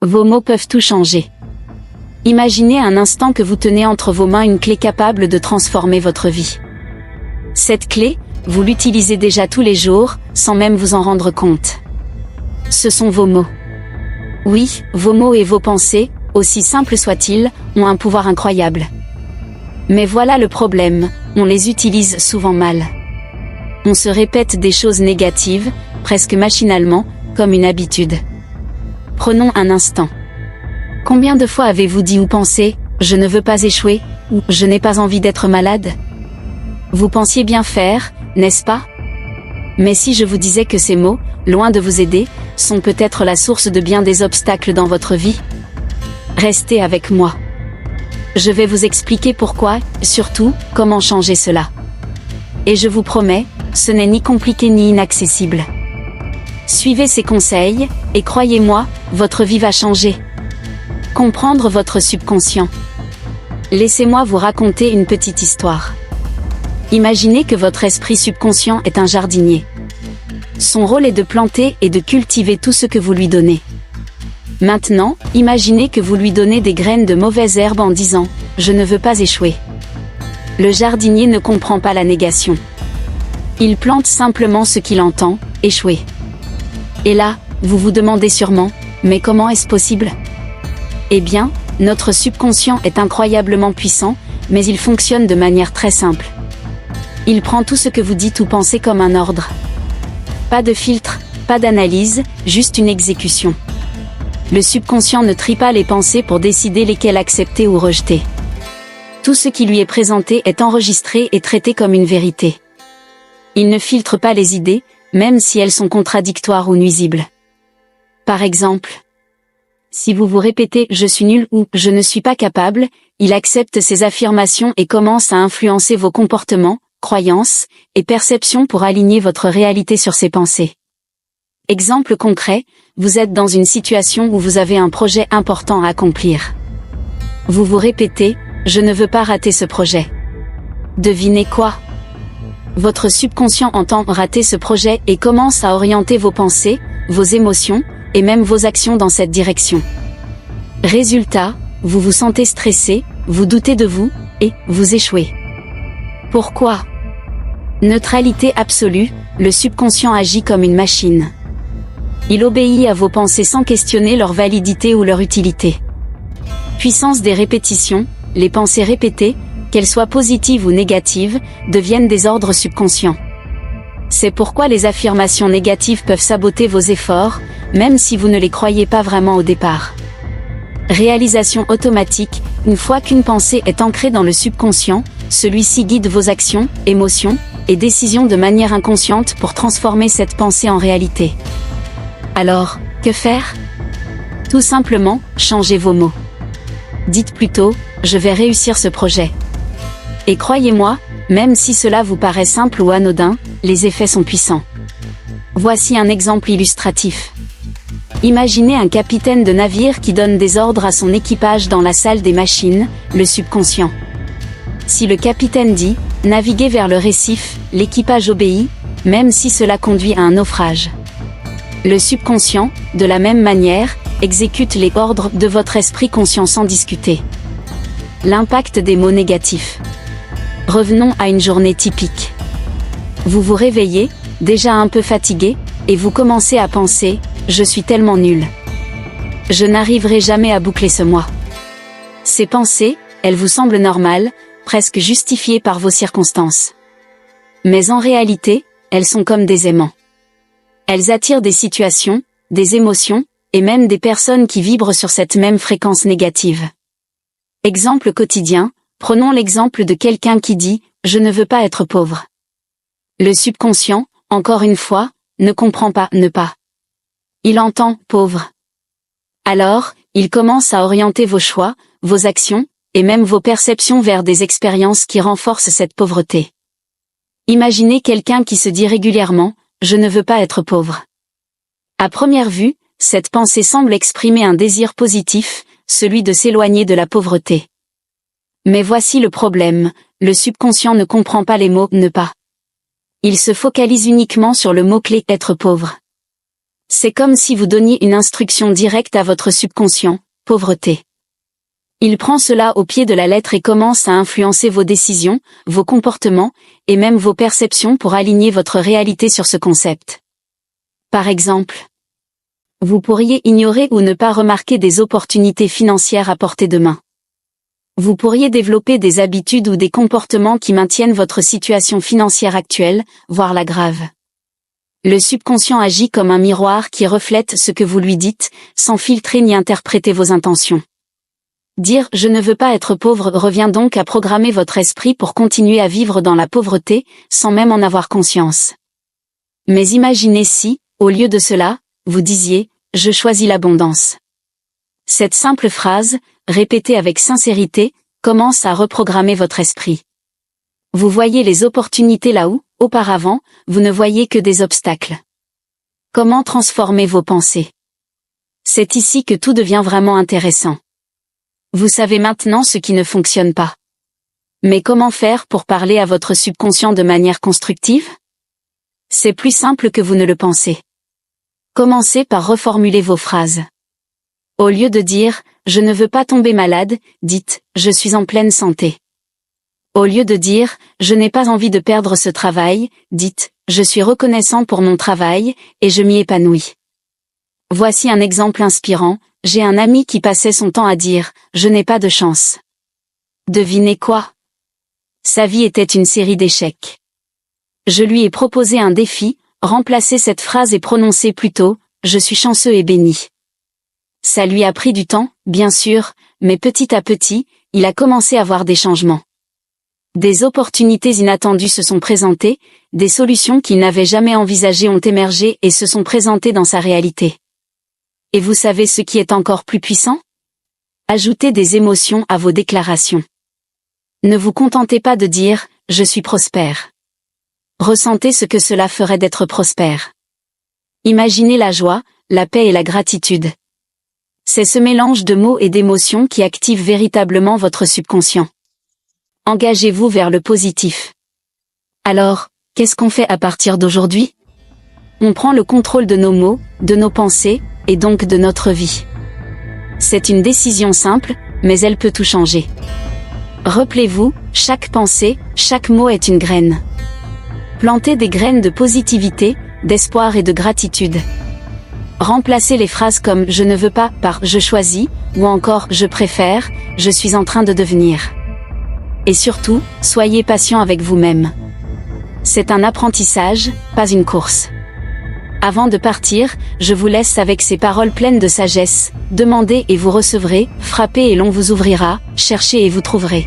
Vos mots peuvent tout changer. Imaginez un instant que vous tenez entre vos mains une clé capable de transformer votre vie. Cette clé, vous l'utilisez déjà tous les jours, sans même vous en rendre compte. Ce sont vos mots. Oui, vos mots et vos pensées, aussi simples soient-ils, ont un pouvoir incroyable. Mais voilà le problème, on les utilise souvent mal. On se répète des choses négatives, presque machinalement, comme une habitude. Prenons un instant. Combien de fois avez-vous dit ou pensé « je ne veux pas échouer » ou « je n'ai pas envie d'être malade » ? Vous pensiez bien faire, n'est-ce pas ? Mais si je vous disais que ces mots, loin de vous aider, sont peut-être la source de bien des obstacles dans votre vie ? Restez avec moi. Je vais vous expliquer pourquoi, surtout, comment changer cela. Et je vous promets, ce n'est ni compliqué ni inaccessible. Suivez ces conseils, et croyez-moi, votre vie va changer. Comprendre votre subconscient. Laissez-moi vous raconter une petite histoire. Imaginez que votre esprit subconscient est un jardinier. Son rôle est de planter et de cultiver tout ce que vous lui donnez. Maintenant, imaginez que vous lui donnez des graines de mauvaises herbes en disant « je ne veux pas échouer ». Le jardinier ne comprend pas la négation. Il plante simplement ce qu'il entend, échouer. Et là, vous vous demandez sûrement « mais comment est-ce possible ?» Eh bien, notre subconscient est incroyablement puissant, mais il fonctionne de manière très simple. Il prend tout ce que vous dites ou pensez comme un ordre. Pas de filtre, pas d'analyse, juste une exécution. Le subconscient ne trie pas les pensées pour décider lesquelles accepter ou rejeter. Tout ce qui lui est présenté est enregistré et traité comme une vérité. Il ne filtre pas les idées, même si elles sont contradictoires ou nuisibles. Par exemple, si vous vous répétez « je suis nul » ou « je ne suis pas capable », il accepte ces affirmations et commence à influencer vos comportements, croyances et perceptions pour aligner votre réalité sur ces pensées. Exemple concret, vous êtes dans une situation où vous avez un projet important à accomplir. Vous vous répétez « je ne veux pas rater ce projet ». Devinez quoi ? Votre subconscient entend rater ce projet et commence à orienter vos pensées, vos émotions, et même vos actions dans cette direction. Résultat, vous vous sentez stressé, vous doutez de vous, et vous échouez. Pourquoi ? Neutralité absolue, le subconscient agit comme une machine. Il obéit à vos pensées sans questionner leur validité ou leur utilité. Puissance des répétitions, les pensées répétées, qu'elles soient positives ou négatives, deviennent des ordres subconscients. C'est pourquoi les affirmations négatives peuvent saboter vos efforts, même si vous ne les croyez pas vraiment au départ. Réalisation automatique, une fois qu'une pensée est ancrée dans le subconscient, celui-ci guide vos actions, émotions et décisions de manière inconsciente pour transformer cette pensée en réalité. Alors, que faire ? Tout simplement, changez vos mots. Dites plutôt « je vais réussir ce projet ». Et croyez-moi, même si cela vous paraît simple ou anodin, les effets sont puissants. Voici un exemple illustratif. Imaginez un capitaine de navire qui donne des ordres à son équipage dans la salle des machines, le subconscient. Si le capitaine dit « naviguez vers le récif », l'équipage obéit, même si cela conduit à un naufrage. Le subconscient, de la même manière, exécute les ordres de votre esprit conscient sans discuter. L'impact des mots négatifs. Revenons à une journée typique. Vous vous réveillez, déjà un peu fatigué, et vous commencez à penser « je suis tellement nul. Je n'arriverai jamais à boucler ce mois ». Ces pensées, elles vous semblent normales, presque justifiées par vos circonstances. Mais en réalité, elles sont comme des aimants. Elles attirent des situations, des émotions, et même des personnes qui vibrent sur cette même fréquence négative. Exemple quotidien, prenons l'exemple de quelqu'un qui dit « je ne veux pas être pauvre ». Le subconscient, encore une fois, ne comprend pas « ne pas ». Il entend « pauvre ». Alors, il commence à orienter vos choix, vos actions, et même vos perceptions vers des expériences qui renforcent cette pauvreté. Imaginez quelqu'un qui se dit régulièrement « je ne veux pas être pauvre ». À première vue, cette pensée semble exprimer un désir positif, celui de s'éloigner de la pauvreté. Mais voici le problème, le subconscient ne comprend pas les mots « ne pas ». Il se focalise uniquement sur le mot-clé « être pauvre ». C'est comme si vous donniez une instruction directe à votre subconscient, pauvreté. Il prend cela au pied de la lettre et commence à influencer vos décisions, vos comportements, et même vos perceptions pour aligner votre réalité sur ce concept. Par exemple, vous pourriez ignorer ou ne pas remarquer des opportunités financières à portée de main. Vous pourriez développer des habitudes ou des comportements qui maintiennent votre situation financière actuelle, voire l'aggrave. Le subconscient agit comme un miroir qui reflète ce que vous lui dites, sans filtrer ni interpréter vos intentions. Dire « je ne veux pas être pauvre » revient donc à programmer votre esprit pour continuer à vivre dans la pauvreté, sans même en avoir conscience. Mais imaginez si, au lieu de cela, vous disiez « je choisis l'abondance ». Cette simple phrase, répétée avec sincérité, commence à reprogrammer votre esprit. Vous voyez les opportunités là où, auparavant, vous ne voyiez que des obstacles. Comment transformer vos pensées? C'est ici que tout devient vraiment intéressant. Vous savez maintenant ce qui ne fonctionne pas. Mais comment faire pour parler à votre subconscient de manière constructive? C'est plus simple que vous ne le pensez. Commencez par reformuler vos phrases. Au lieu de dire « je ne veux pas tomber malade », dites « je suis en pleine santé ». Au lieu de dire « je n'ai pas envie de perdre ce travail », dites « je suis reconnaissant pour mon travail, et je m'y épanouis ». Voici un exemple inspirant. J'ai un ami qui passait son temps à dire « je n'ai pas de chance ». Devinez quoi? Sa vie était une série d'échecs. Je lui ai proposé un défi, remplacer cette phrase et prononcer plutôt « je suis chanceux et béni ». Ça lui a pris du temps, bien sûr, mais petit à petit, il a commencé à voir des changements. Des opportunités inattendues se sont présentées, des solutions qu'il n'avait jamais envisagées ont émergé et se sont présentées dans sa réalité. Et vous savez ce qui est encore plus puissant? Ajoutez des émotions à vos déclarations. Ne vous contentez pas de dire « je suis prospère ». Ressentez ce que cela ferait d'être prospère. Imaginez la joie, la paix et la gratitude. C'est ce mélange de mots et d'émotions qui active véritablement votre subconscient. Engagez-vous vers le positif. Alors, qu'est-ce qu'on fait à partir d'aujourd'hui? On prend le contrôle de nos mots, de nos pensées, et donc de notre vie. C'est une décision simple, mais elle peut tout changer. Rappelez-vous, chaque pensée, chaque mot est une graine. Plantez des graines de positivité, d'espoir et de gratitude. Remplacez les phrases comme « je ne veux pas » par « je choisis » ou encore « je préfère »,« je suis en train de devenir ». Et surtout, soyez patient avec vous-même. C'est un apprentissage, pas une course. Avant de partir, je vous laisse avec ces paroles pleines de sagesse. Demandez et vous recevrez, frappez et l'on vous ouvrira, cherchez et vous trouverez.